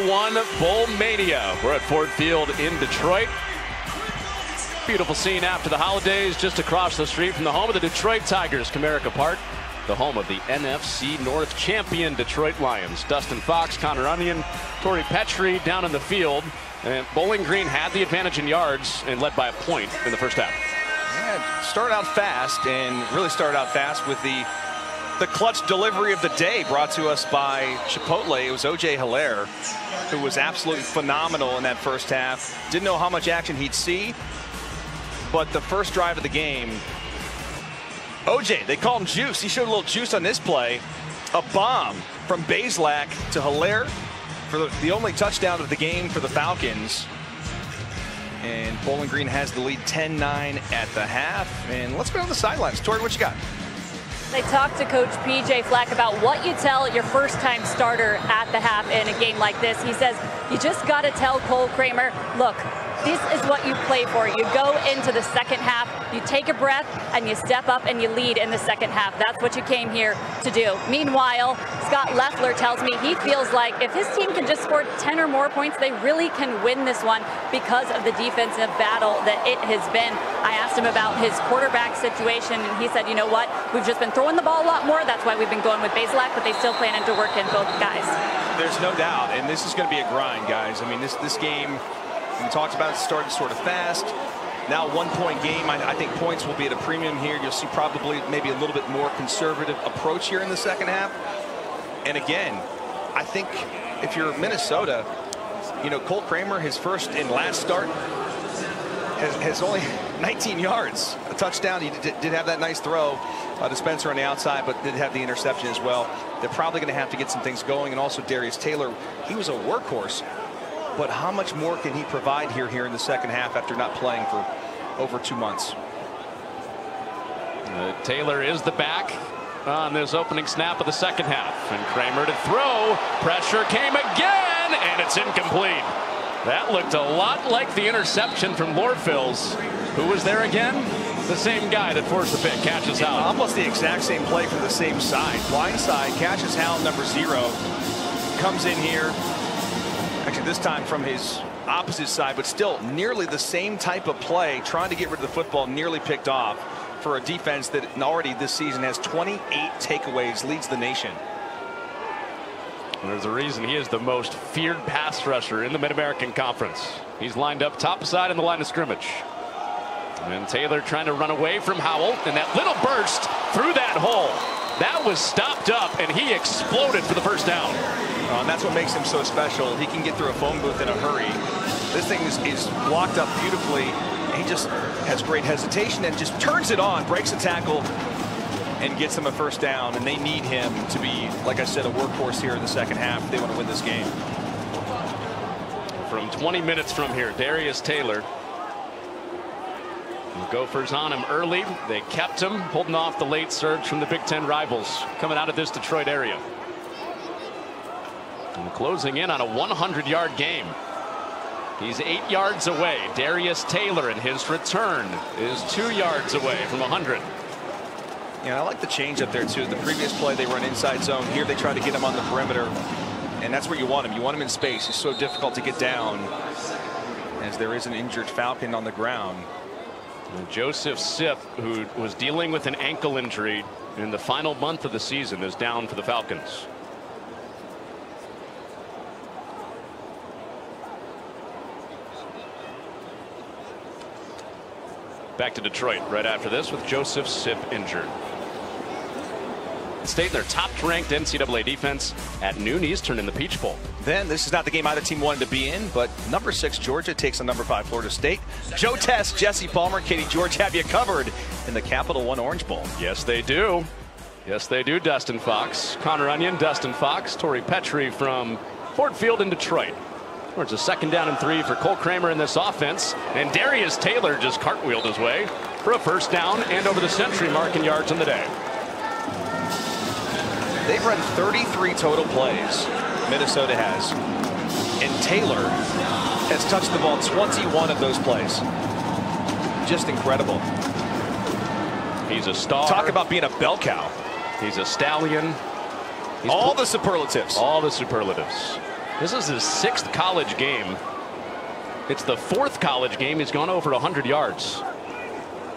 1 Bull Mania. We're at Ford Field in Detroit. Beautiful scene after the holidays, just across the street from the home of the Detroit Tigers, Comerica Park, the home of the NFC North champion Detroit Lions. Dustin Fox, Connor Onion, Torrey Petrie down in the field. And Bowling Green had the advantage in yards and led by a point in the first half. Yeah, started out fast and really started out fast with the clutch delivery of the day brought to us by Chipotle. It was O.J. Hilaire, who was absolutely phenomenal in that first half. Didn't know how much action he'd see, but the first drive of the game, O.J., they call him Juice. He showed a little juice on this play. A bomb from Bazelak to Hilaire for the only touchdown of the game for the Falcons. And Bowling Green has the lead 10-9 at the half. And let's go on the sidelines. Tori, what you got? They talked to Coach P.J. Fleck about what you tell your first-time starter at the half in a game like this. He says, you just got to tell Cole Kramer, look, this is what you play for. You go into the second half, you take a breath, and you step up and you lead in the second half. That's what you came here to do. Meanwhile, Scott Leffler tells me he feels like if his team can just score 10 or more points, they really can win this one because of the defensive battle that it has been. I asked him about his quarterback situation, and he said, you know what, we've just been throwing the ball a lot more. That's why we've been going with Bazelak, but they still planning to work in both guys. There's no doubt, and this is going to be a grind, guys. I mean, this game, we talked about it, started sort of fast. Now 1-point game. I think points will be at a premium here. You'll see probably maybe a little bit more conservative approach here in the second half. And again, I think if you're Minnesota, you know, Cole Kramer, his first and last start, has only 19 yards, a touchdown. He did have that nice throw to Spencer on the outside, but did have the interception as well. They're probably going to have to get some things going. And also Darius Taylor, he was a workhorse. But how much more can he provide here in the second half after not playing for over 2 months? Taylor is the back on this opening snap of the second half. And Kramer to throw. Pressure came again, and it's incomplete. That looked a lot like the interception from Lorfils. Who was there again? The same guy that forced the pick. Catches Howell. Almost the exact same play from the same side. Blind side. Catches Howell, number 0. Comes in here. Actually, this time from his opposite side, but still nearly the same type of play, trying to get rid of the football, nearly picked off for a defense that already this season has 28 takeaways, leads the nation. There's a reason he is the most feared pass rusher in the Mid-American Conference. He's lined up top side in the line of scrimmage. And Taylor trying to run away from Howell, and that little burst through that hole. That was stopped up, and he exploded for the first down. And that's what makes him so special. He can get through a phone booth in a hurry. This thing is blocked up beautifully. He just has great hesitation and just turns it on, breaks a tackle, and gets them a first down. And they need him to be, like I said, a workhorse here in the second half if they want to win this game. From 20 minutes from here, Darius Taylor. The Gophers on him early. They kept him, holding off the late surge from the Big Ten rivals coming out of this Detroit area. And closing in on a 100-yard game. He's 8 yards away. Darius Taylor, and his return is 2 yards away from 100. Yeah, I like the change up there too. The previous play they run inside zone. Here they try to get him on the perimeter, and that's where you want him. You want him in space. He's so difficult to get down, as there is an injured Falcon on the ground. And Joseph Sipp, who was dealing with an ankle injury in the final month of the season, is down for the Falcons. Back to Detroit right after this with Joseph Sipp injured. Stayed in their top-ranked NCAA defense at noon Eastern in the Peach Bowl. Then this is not the game either team wanted to be in, but number 6 Georgia takes on number 5 Florida State. Joe Test, Jesse Palmer, Katie George have you covered in the Capital One Orange Bowl. Yes, they do. Yes, they do. Dustin Fox, Connor Onion, Dustin Fox, Torrey Petrie from Ford Field in Detroit. It's a 2nd down and 3 for Cole Kramer in this offense, and Darius Taylor just cartwheeled his way for a first down and over the century mark in yards on the day. They've run 33 total plays, Minnesota has, and Taylor has touched the ball 21 of those plays. Just incredible. He's a star. Talk about being a bell cow. He's a stallion. All the superlatives. All the superlatives. This is his 6th college game. It's the 4th college game he's gone over 100 yards.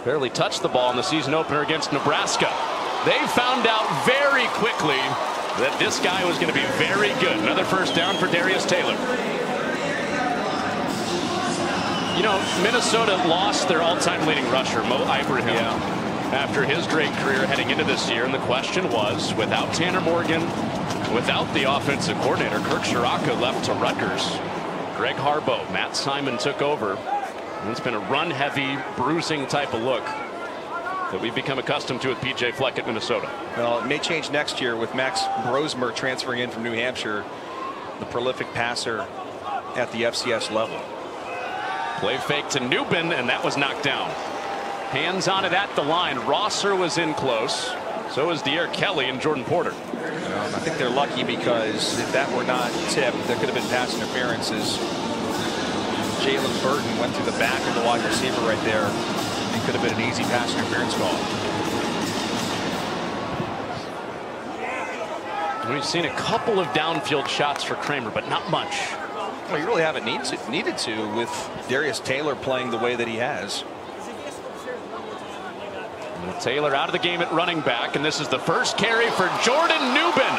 Barely touched the ball in the season opener against Nebraska. They found out very quickly that this guy was going to be very good. Another first down for Darius Taylor. You know, Minnesota lost their all-time leading rusher, Mo Ibrahim, after his great career heading into this year. And the question was, without Tanner Morgan, without the offensive coordinator, Kirk Ciarrocca left to Rutgers. Greg Harbaugh, Matt Simon took over. And it's been a run-heavy, bruising type of look that we've become accustomed to with P.J. Fleck at Minnesota. Well, it may change next year with Max Brosmer transferring in from New Hampshire, the prolific passer at the FCS level. Play fake to Newbin, and that was knocked down. Hands on it at the line. Rosser was in close. So is De'Aaron Kelly and Jordan Porter. I think they're lucky because if that were not tipped, there could have been pass interferences. Jalen Burton went through the back of the wide receiver right there. It could have been an easy pass interference call. We've seen a couple of downfield shots for Kramer, but not much. Well, you really haven't needed to with Darius Taylor playing the way that he has. Taylor out of the game at running back, and this is the first carry for Jordan Newbin.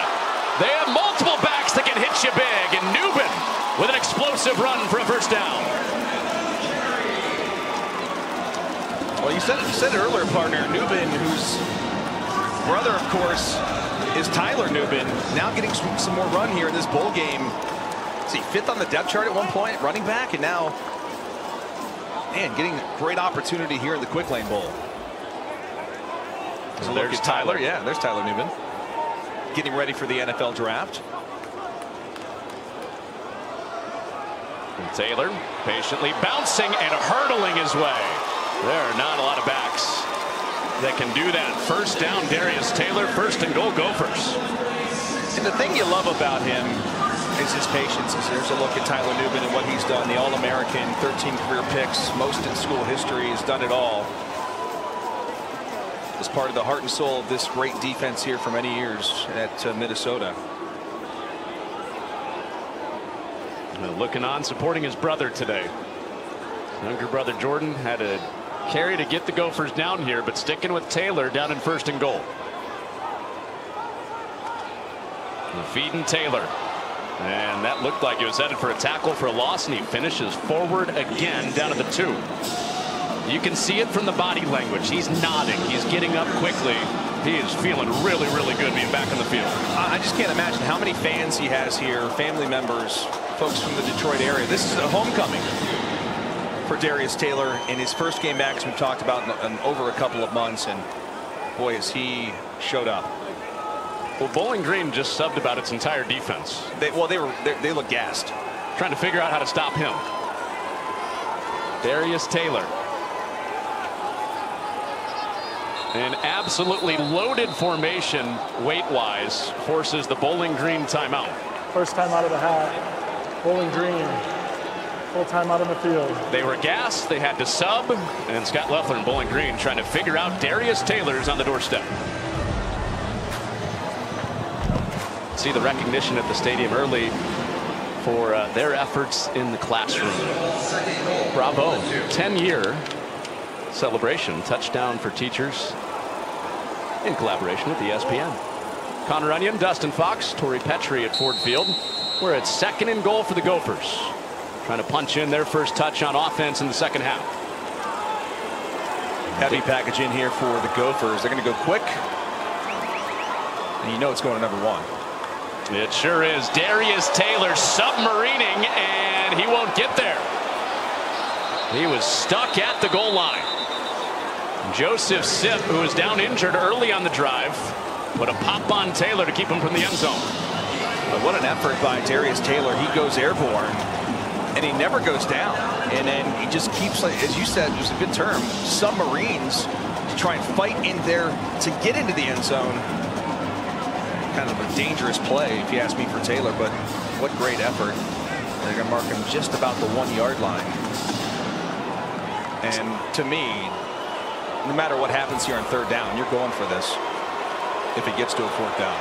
They have multiple backs that can hit you big, and Newbin with an explosive run for a first down. Well, you said it earlier, partner. Newbin, whose brother, of course, is Tyler Newbin, now getting some more run here in this bowl game. See, 5th on the depth chart at one point, running back, and now, man, getting great opportunity here in the Quick Lane Bowl. So there's Tyler. Yeah, there's Tyler Newbin. Getting ready for the NFL draft. And Taylor patiently bouncing and hurdling his way. There are not a lot of backs that can do that. First down, Darius Taylor, 1st and goal, Gophers. And the thing you love about him is his patience. Here's a look at Tyler Newbin and what he's done. The All-American, 13 career picks, most in school history. He's done it all. As part of the heart and soul of this great defense here for many years at Minnesota. Looking on, supporting his brother today. Younger brother Jordan had a carry to get the Gophers down here, but sticking with Taylor down in 1st and goal. Feeding Taylor. And that looked like it was headed for a tackle for a loss, and he finishes forward again down at the 2. You can see it from the body language. He's nodding. He's getting up quickly. He is feeling really, really good being back on the field. I just can't imagine how many fans he has here, family members, folks from the Detroit area. This is a homecoming for Darius Taylor in his first game back, as we've talked about in over a couple of months, and boy, has he showed up. Well, Bowling Green just subbed about its entire defense. They look gassed, trying to figure out how to stop him. Darius Taylor. An absolutely loaded formation weight-wise forces the Bowling Green timeout. First time out of the half. Bowling Green, full time out on the field. They were gassed. They had to sub. And Scott Loeffler and Bowling Green trying to figure out Darius Taylor's on the doorstep. See the recognition at the stadium early for their efforts in the classroom. Bravo. 10-year celebration. Touchdown for teachers in collaboration with ESPN. Connor Onion, Dustin Fox, Torrey Petrie at Ford Field. We're at 2nd and goal for the Gophers. Trying to punch in their first touch on offense in the 2nd half. Heavy package in here for the Gophers. They're going to go quick. And you know it's going to number 1. It sure is. Darius Taylor submarining, and he won't get there. He was stuck at the goal line. Joseph Sipp, who was down injured early on the drive, put a pop on Taylor to keep him from the end zone. But what an effort by Darius Taylor. He goes airborne, and he never goes down. And then he just keeps, like, as you said, it was a good term, submarines to try and fight in there to get into the end zone. Kind of a dangerous play, if you ask me, for Taylor, but what great effort. They're going to mark him just about the 1-yard line. And to me, no matter what happens here on 3rd down, you're going for this if it gets to a 4th down.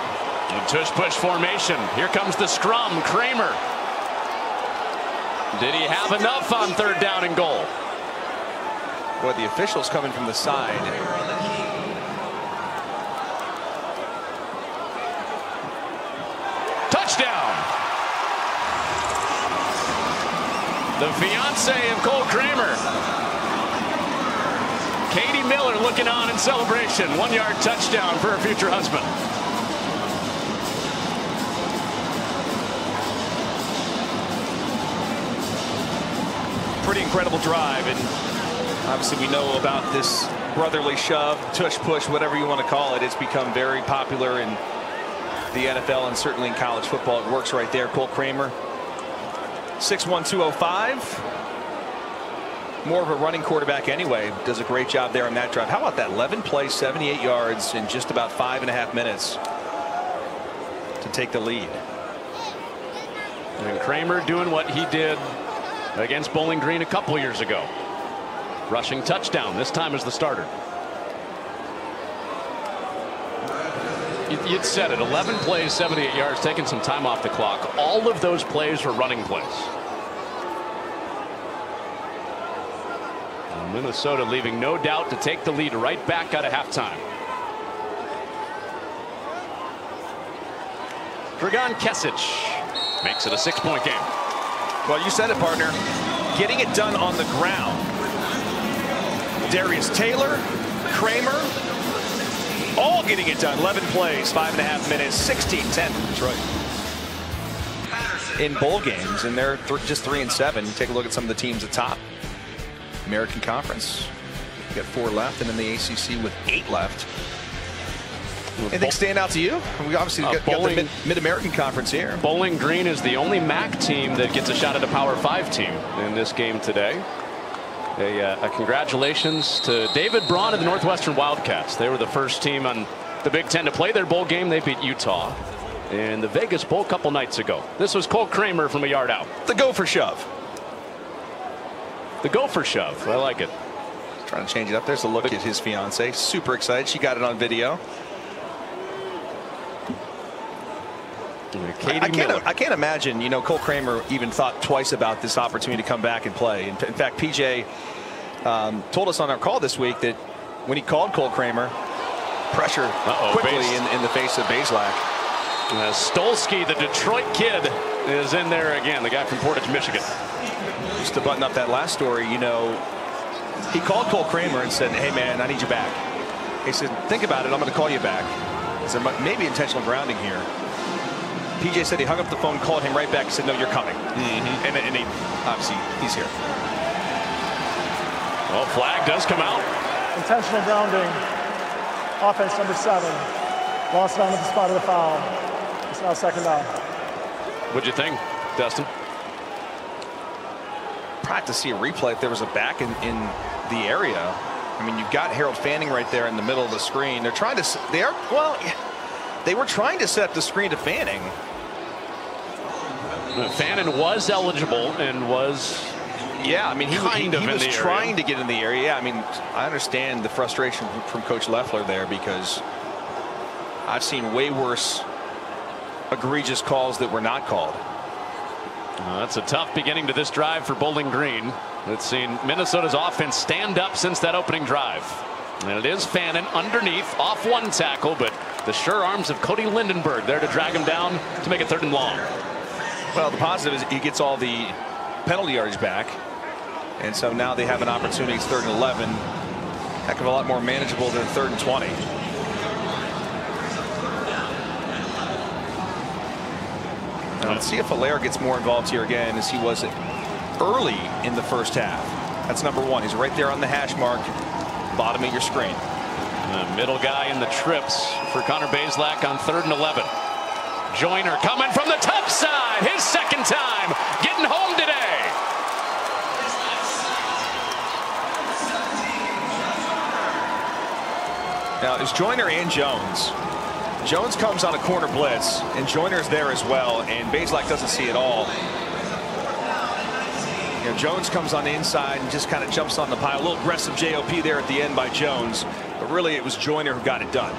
And tush push formation. Here comes the scrum. Kramer Did he have enough on 3rd down and goal? Boy, the officials coming from the side. Touchdown. The fiance of Cole Kramer. Katie Miller looking on in celebration. 1-yard touchdown for her future husband. Pretty incredible drive, and obviously we know about this brotherly shove, tush push, whatever you want to call it. It's become very popular in the NFL and certainly in college football. It works right there. Cole Kramer, 6'1", 205. More of a running quarterback anyway. Does a great job there on that drive. How about that 11 plays, 78 yards in just about 5.5 minutes to take the lead. And Kramer doing what he did against Bowling Green a couple years ago. Rushing touchdown, this time as the starter. You'd said it, 11 plays, 78 yards, taking some time off the clock. All of those plays were running plays. And Minnesota leaving no doubt to take the lead right back out of halftime. Dragan Kesic makes it a 6-point game. Well, you said it, partner. Getting it done on the ground. Darius Taylor, Kramer, all getting it done. 11 plays, 5.5 minutes, 16-10 for Detroit. In bowl games, and they're just 3-7. Take a look at some of the teams at top. American Conference, you got 4 left, and then the ACC with 8 left. Anything stand out to you? We obviously got the Mid-American Conference here. Bowling Green is the only MAC team that gets a shot at a Power 5 team in this game today. A congratulations to David Braun and the Northwestern Wildcats. They were the first team on the Big Ten to play their bowl game. They beat Utah in the Vegas Bowl a couple nights ago. This was Cole Kramer from a yard out. The gopher shove. The gopher shove. I like it. Trying to change it up. There's a look at his fiance. Super excited. She got it on video. I can't imagine, you know, Cole Kramer even thought twice about this opportunity to come back and play. In fact, PJ told us on our call this week that when he called Cole Kramer, pressure quickly in the face of Bazelak. Stolsky, the Detroit kid, is in there again, the guy from Portage, Michigan. Just to button up that last story, you know, he called Cole Kramer and said, hey, man, I need you back. He said, think about it. I'm going to call you back. He said, maybe intentional grounding here. PJ said he hung up the phone, called him right back, and said, no, you're coming. And he, obviously, he's here. Well, flag does come out. Intentional grounding. Offense number 7. Lost down at the spot of the foul. It's now 2nd down. What'd you think, Dustin? Probably have to see a replay if there was a back in the area. I mean, you've got Harold Fanning right there in the middle of the screen. They're trying to, they were trying to set up the screen to Fanning. Fannin was eligible and was, yeah, I mean, he was trying to get in the area. Yeah, I mean, I understand the frustration from Coach Loeffler there, because I've seen way worse egregious calls that were not called. That's a tough beginning to this drive for Bowling Green. It's seen Minnesota's offense stand up since that opening drive. And it is Fannin underneath, off one tackle, but the sure arms of Cody Lindenberg there to drag him down to make it 3rd and long. Well, the positive is he gets all the penalty yardage back, and so now they have an opportunity. It's 3rd and 11. Heck of a lot more manageable than 3rd and 20. Now, let's see if Allaire gets more involved here again, as he was early in the first half. That's number 1. He's right there on the hash mark, bottom of your screen. The middle guy in the trips for Connor Bazelak on 3rd and 11. Joyner coming from the top side, his 2nd time getting home today. Now there's Joyner and Jones. Jones comes on a corner blitz, and Joyner's there as well, and Bazelak doesn't see it all. You know, Jones comes on the inside and just kind of jumps on the pile. A little aggressive JOP there at the end by Jones, but really it was Joyner who got it done.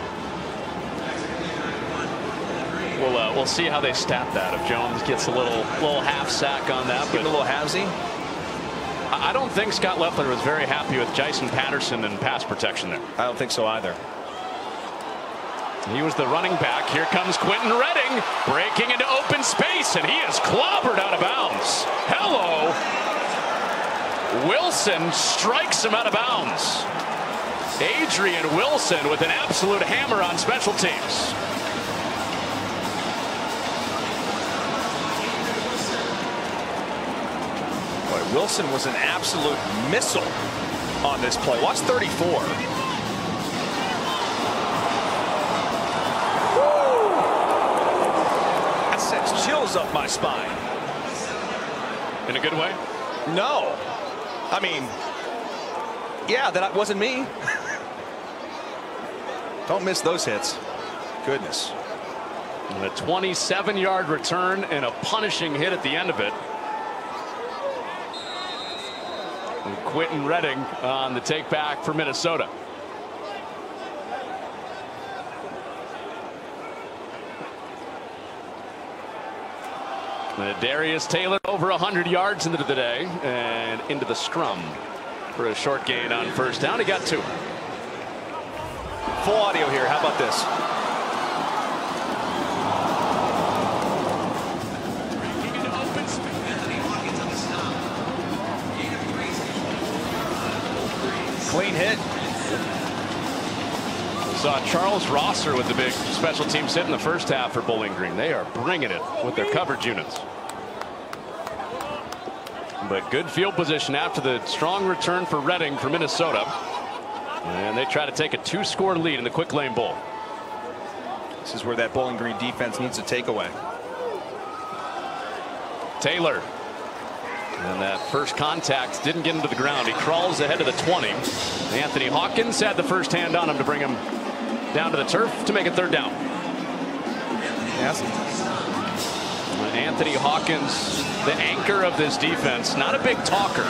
We'll see how they stat that. If Jones gets a little half sack on that, but a little halvesy. I don't think Scott Leffler was very happy with Jason Patterson and pass protection there. I don't think so either. He was the running back. Here comes Quentin Redding breaking into open space, and he is clobbered out of bounds. Hello. Wilson strikes him out of bounds. Adrian Wilson with an absolute hammer on special teams. Boy, Wilson was an absolute missile on this play. Watch 34. Chills up my spine. In a good way? No. I mean, yeah, that wasn't me. Don't miss those hits. Goodness. And a 27-yard return and a punishing hit at the end of it. And Quentin Redding on the take back for Minnesota. Darius Taylor over 100 yards into the day and into the scrum for a short gain on first down. He got 2. Full audio here. How about this? Clean hit. Saw Charles Rosser with the big special teams hit in the first half for Bowling Green. They are bringing it with their coverage units. But good field position after the strong return for Redding for Minnesota. And they try to take a 2-score lead in the quick lane bowl. This is where that Bowling Green defense needs a takeaway. Taylor. And that first contact didn't get him to the ground. He crawls ahead of the 20. Anthony Hawkins had the first hand on him to bring him down to the turf to make it 3rd down. Yes. Anthony Hawkins, the anchor of this defense, not a big talker.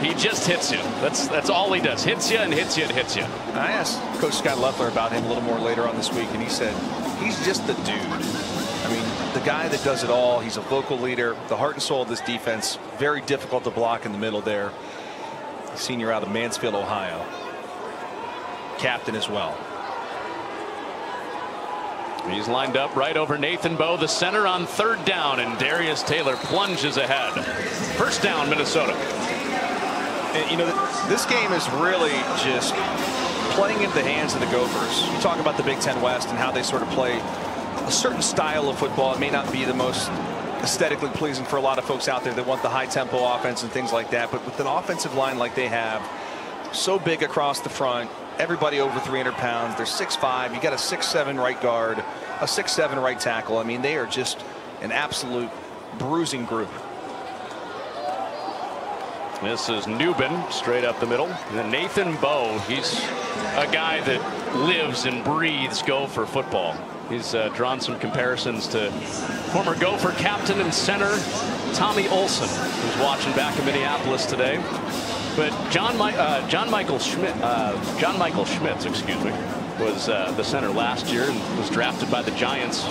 He just hits you. That's all he does. Hits you and hits you and hits you. I asked Coach Scott Leffler about him a little more later on this week, and he said he's just the dude. I mean, the guy that does it all. He's a vocal leader, the heart and soul of this defense. Very difficult to block in the middle there. Senior out of Mansfield, Ohio. Captain as well. He's lined up right over Nathan Bowe, the center, on 3rd down, and Darius Taylor plunges ahead. 1st down, Minnesota. And, you know, this game is really just playing into the hands of the Gophers. You talk about the Big Ten West and how they sort of play a certain style of football. It may not be the most aesthetically pleasing for a lot of folks out there that want the high tempo offense and things like that. But with an offensive line like they have, so big across the front, everybody over 300 pounds. They're 6'5". You got a 6'7" right guard, a 6'7" right tackle. I mean, they are just an absolute bruising group. This is Newbin straight up the middle. And Nathan Bowe, he's a guy that lives and breathes Gopher football. He's drawn some comparisons to former Gopher captain and center Tommy Olson, who's watching back in Minneapolis today. But John Michael Schmitz, excuse me, was the center last year and was drafted by the Giants.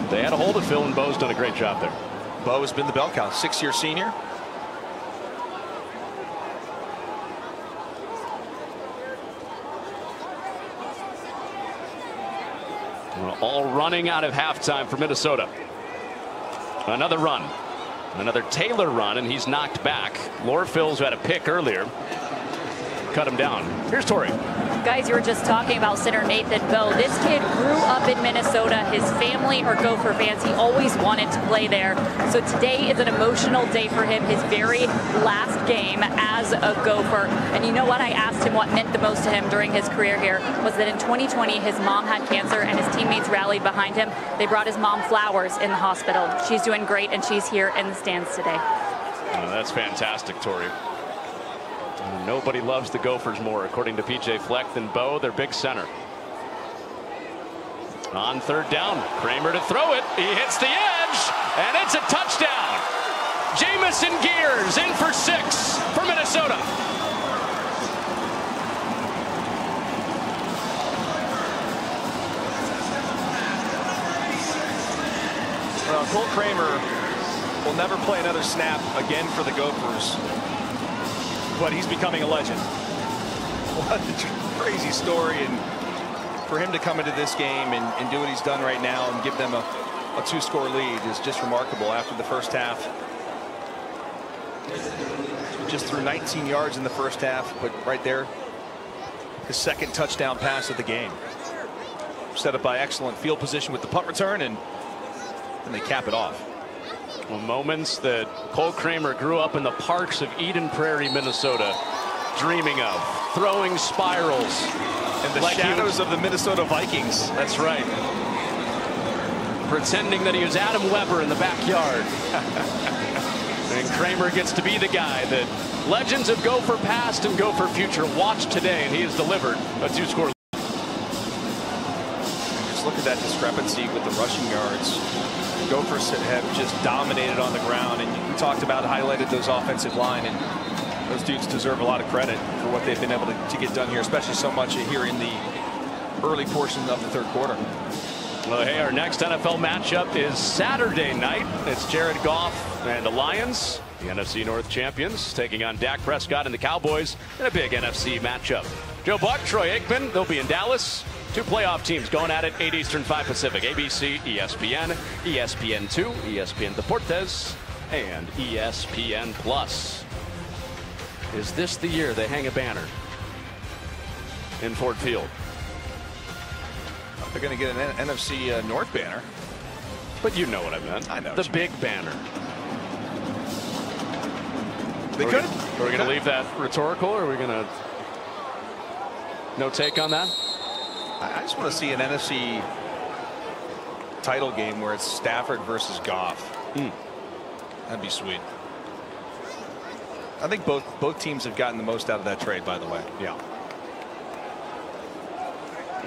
They had a hold of Phil, and Bowe's done a great job there. Bowe has been the bell cow, 6-year senior. All running out of halftime for Minnesota. Another run. Another Taylor run, and he's knocked back. Lorfils had a pick earlier. Cut him down. Here's Torrey. Guys, you were just talking about center Nathan Bowe. This kid grew up in Minnesota. His family are Gopher fans. He always wanted to play there. So today is an emotional day for him, his very last game as a Gopher. And you know what? I asked him what meant the most to him during his career here was that in 2020, his mom had cancer and his teammates rallied behind him. They brought his mom flowers in the hospital. She's doing great, and she's here in the stands today. Oh, that's fantastic, Torrey. Nobody loves the Gophers more, according to PJ Fleck, than Bowe, their big center. On 3rd down, Kramer to throw it. He hits the edge, and it's a touchdown. Jamison Gears in for 6 for Minnesota. Well, Cole Kramer will never play another snap again for the Gophers, but he's becoming a legend. What a crazy story, and for him to come into this game and do what he's done right now and give them a 2-score lead is just remarkable. After the first half, just threw 19 yards in the first half, but right there, his second touchdown pass of the game. Set up by excellent field position with the punt return, and they cap it off. Well, moments that Cole Kramer grew up in the parks of Eden Prairie, Minnesota, dreaming of. Throwing spirals. In the shadows of the Minnesota Vikings. That's right. Pretending that he was Adam Weber in the backyard. And Kramer gets to be the guy that legends of Gopher past and Gopher future watch today, and he has delivered a 2-score. Just look at that discrepancy with the rushing yards. Gophers have just dominated on the ground, and we talked about, highlighted those offensive line, and those dudes deserve a lot of credit for what they've been able to get done here, especially so much here in the early portion of the third quarter. Well, hey, our next NFL matchup is Saturday night. It's Jared Goff and the Lions, the NFC North champions, taking on Dak Prescott and the Cowboys in a big NFC matchup. Joe Buck, Troy Aikman, they'll be in Dallas. 2 playoff teams going at it, 8 Eastern, 5 Pacific. ABC, ESPN, ESPN2, ESPN Deportes, and ESPN Plus. Is this the year they hang a banner in Ford Field? They're going to get an NFC North banner. But you know what I meant. I know. The big banner. They could. Are we going to leave that rhetorical, or are we going to no take on that? I just want to see an NFC title game where it's Stafford versus Goff. That'd be sweet. I think both teams have gotten the most out of that trade, by the way. Yeah.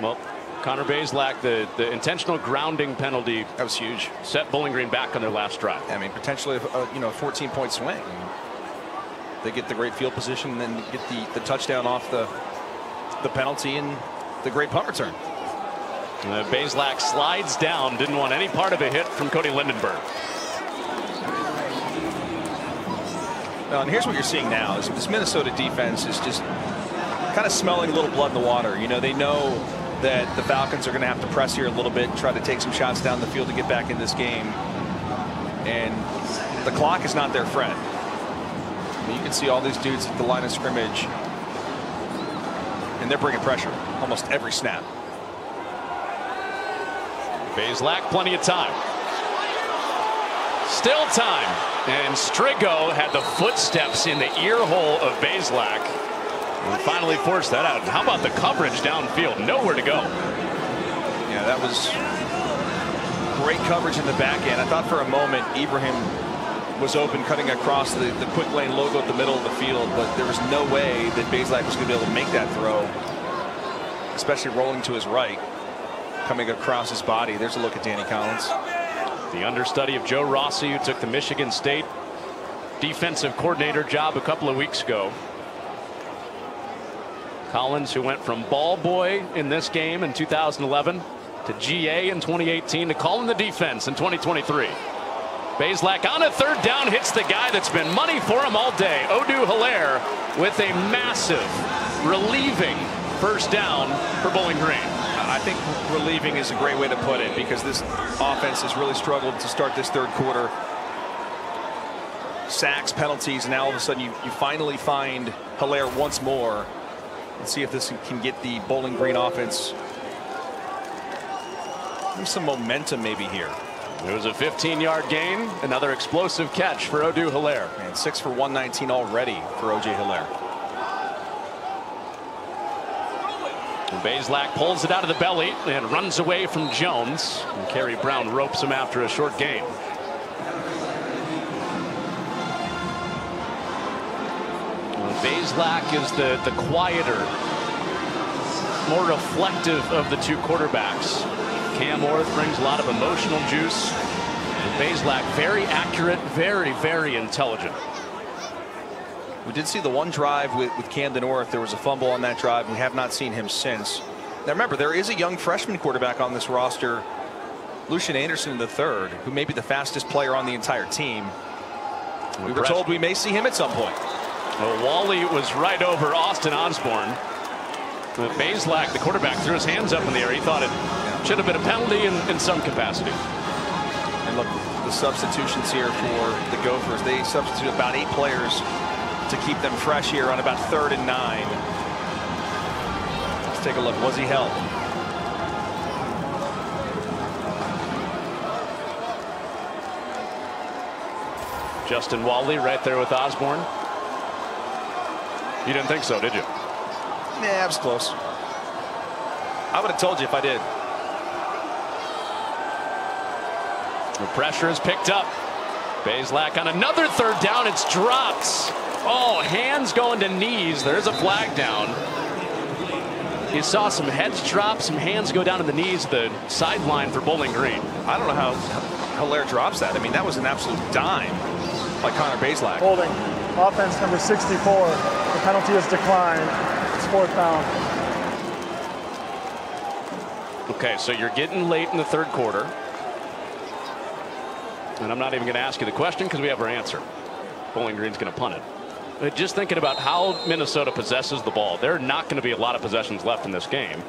Well, Connor Bazelak, the intentional grounding penalty, that was huge. Set Bowling Green back on their last drive. I mean, potentially a 14-point swing. They get the great field position and then get the touchdown off the penalty and the great punt return. Bazelak slides down, didn't want any part of a hit from Cody Lindenberg. And here's what you're seeing now is this Minnesota defense is just kind of smelling a little blood in the water. You know, they know that the Falcons are going to have to press here a little bit, try to take some shots down the field to get back in this game. And the clock is not their friend. I mean, you can see all these dudes at the line of scrimmage, and they're bringing pressure almost every snap. Bazelak, plenty of time. Still time. And Strigo had the footsteps in the ear hole of Bazelak and finally forced that out. How about the coverage downfield? Nowhere to go. Yeah, that was great coverage in the back end. I thought for a moment Ibrahim was open, cutting across the quick lane logo at the middle of the field, but there was no way that Bazelak was going to be able to make that throw, especially rolling to his right, coming across his body. There's a look at Danny Collins. The understudy of Joe Rossi, who took the Michigan State defensive coordinator job a couple of weeks ago. Collins, who went from ball boy in this game in 2011 to GA in 2018 to calling the defense in 2023. Bazelak on a third down hits the guy that's been money for him all day. Odoo Hilaire with a massive relieving first down for Bowling Green. I think relieving is a great way to put it, because this offense has really struggled to start this third quarter. Sacks, penalties, and now all of a sudden you finally find Hilaire once more. Let's see if this can get the Bowling Green offense some momentum maybe here. It was a 15-yard gain, another explosive catch for Odoo Hilaire. And 6 for 119 already for O.J. Hilaire. And Bazelak pulls it out of the belly and runs away from Jones. And Kerry Brown ropes him after a short gain. Well, Bazelak is the quieter, more reflective of the two quarterbacks. Cam Orth brings a lot of emotional juice. And Bazelak very accurate, very intelligent. We did see the one drive with Camden Orth. There was a fumble on that drive. We have not seen him since. Now remember, there is a young freshman quarterback on this roster Lucian Anderson in the third, who may be the fastest player on the entire team. We were told we may see him at some point. Well, Wally was right over Austin Osborne. Bazelak, the quarterback, threw his hands up in the air. He thought it should have been a penalty in some capacity. And look, the substitutions here for the Gophers. They substitute about 8 players to keep them fresh here on about 3rd and 9. Let's take a look. Was he held? Justin Wally right there with Osborne. You didn't think so, did you? Yeah, it was close. I would have told you if I did. The pressure is picked up. Bazelak on another 3rd down. It's dropped. Oh, hands going to knees. There's a flag down. You saw some heads drop, some hands go down to the knees, the sideline for Bowling Green. I don't know how Hilaire drops that. I mean, that was an absolute dime by Connor Bazelak. Holding. Offense number 64. The penalty is declined. It's 4th down. Okay, so you're getting late in the 3rd quarter. And I'm not even going to ask you the question because we have our answer. Bowling Green's going to punt it. But just thinking about how Minnesota possesses the ball, there are not going to be a lot of possessions left in this game.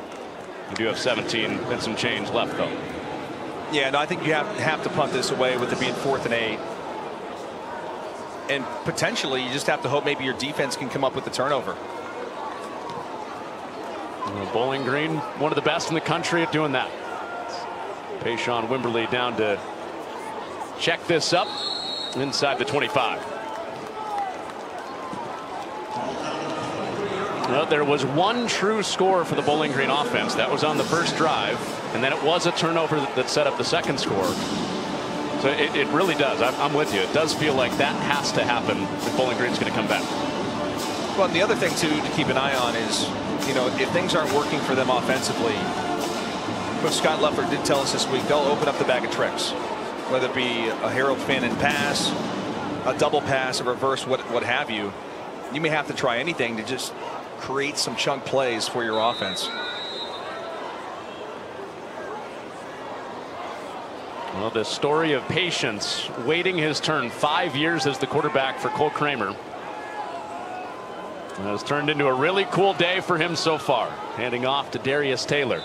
You do have 17 and some change left, though. Yeah, no, I think you have to punt this away with it being 4th and 8. And potentially you just have to hope maybe your defense can come up with the turnover. Bowling Green, one of the best in the country at doing that. Payshawn Wimberly down to check this up inside the 25. Well, there was one true score for the Bowling Green offense. That was on the first drive, and then it was a turnover that set up the second score. So it really does. I'm with you. It does feel like that has to happen if Bowling Green's going to come back. Well, and the other thing too to keep an eye on is, you know, if things aren't working for them offensively, Coach Scott Leffler did tell us this week they'll open up the bag of tricks, whether it be a Harold Fannin pass, a double pass, a reverse, what have you. You may have to try anything to just create some chunk plays for your offense. Well, the story of patience, waiting his turn, 5 years as the quarterback for Cole Kramer, has turned into a really cool day for him so far. Handing off to Darius Taylor.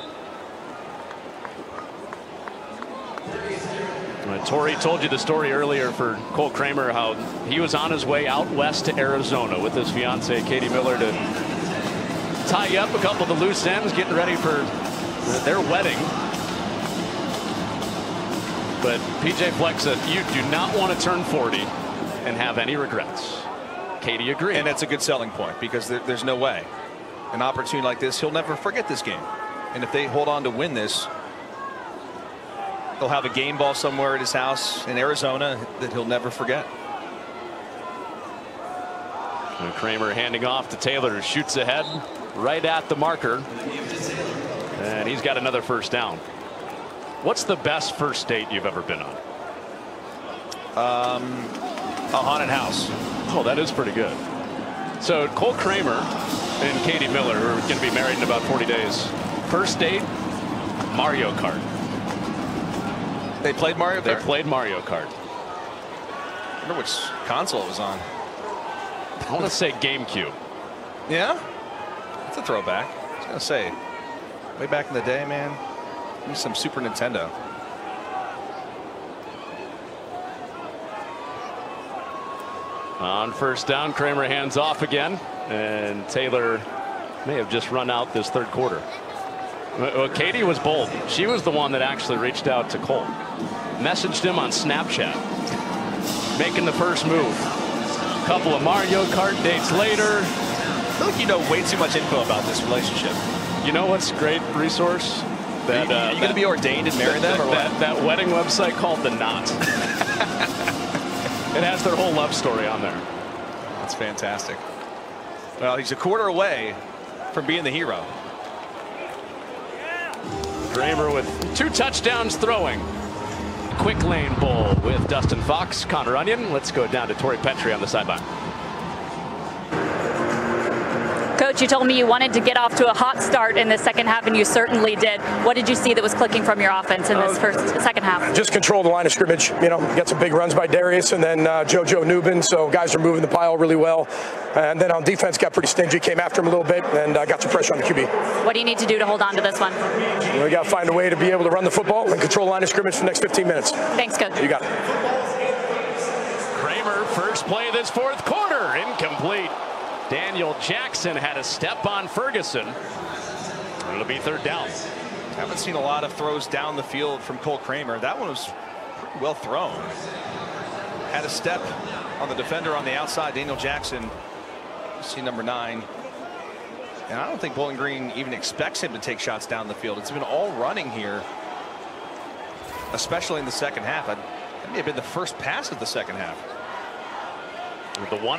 Tori told you the story earlier for Cole Kramer, how he was on his way out west to Arizona with his fiancee Katie Miller to tie up a couple of the loose ends, getting ready for their wedding. But PJ Fleck said you do not want to turn 40 and have any regrets. Katie agreed. And that's a good selling point, because there's no way. An opportunity like this, he'll never forget this game. And if they hold on to win this, he'll have a game ball somewhere at his house in Arizona that he'll never forget. And Kramer handing off to Taylor, shoots ahead right at the marker, and he's got another first down. What's the best first date you've ever been on? A haunted house. Oh, that is pretty good. So Cole Kramer and Katie Miller are going to be married in about 40 days. First date, Mario Kart. They played Mario Kart? They played Mario Kart. I wonder which console it was on. I want to say GameCube. Yeah? That's a throwback. I was going to say, way back in the day, man, maybe some Super Nintendo. On first down, Kramer hands off again, and Taylor may have just run out this third quarter. Well, Katie was bold. She was the one that actually reached out to Cole, messaged him on Snapchat, making the first move. A couple of Mario Kart dates later. I feel like you know way too much info about this relationship. You know what's a great resource? That, are you going to be ordained and marry them, or what? That wedding website called The Knot. It has their whole love story on there. That's fantastic. Well, he's a quarter away from being the hero. Kramer with 2 touchdowns throwing. Quick Lane Bowl with Dustin Fox, Connor Onion. Let's go down to Tori Petrie on the sideline. Coach, you told me you wanted to get off to a hot start in the second half, and you certainly did. What did you see that was clicking from your offense in this second half? Just control the line of scrimmage. You know, get some big runs by Darius and then JoJo Newbin. So guys are moving the pile really well. And then on defense, got pretty stingy. Came after him a little bit and got some pressure on the QB. What do you need to do to hold on to this one? We got to find a way to be able to run the football and control the line of scrimmage for the next 15 minutes. Thanks, Coach. You got it. Kramer, first play of this fourth quarter, incomplete. Daniel Jackson had a step on Ferguson. It'll be third down. Haven't seen a lot of throws down the field from Cole Kramer. That one was pretty well thrown. Had a step on the defender on the outside, Daniel Jackson. See number 9. And I don't think Bowling Green even expects him to take shots down the field. It's been all running here, especially in the second half. That may have been the first pass of the second half. With the one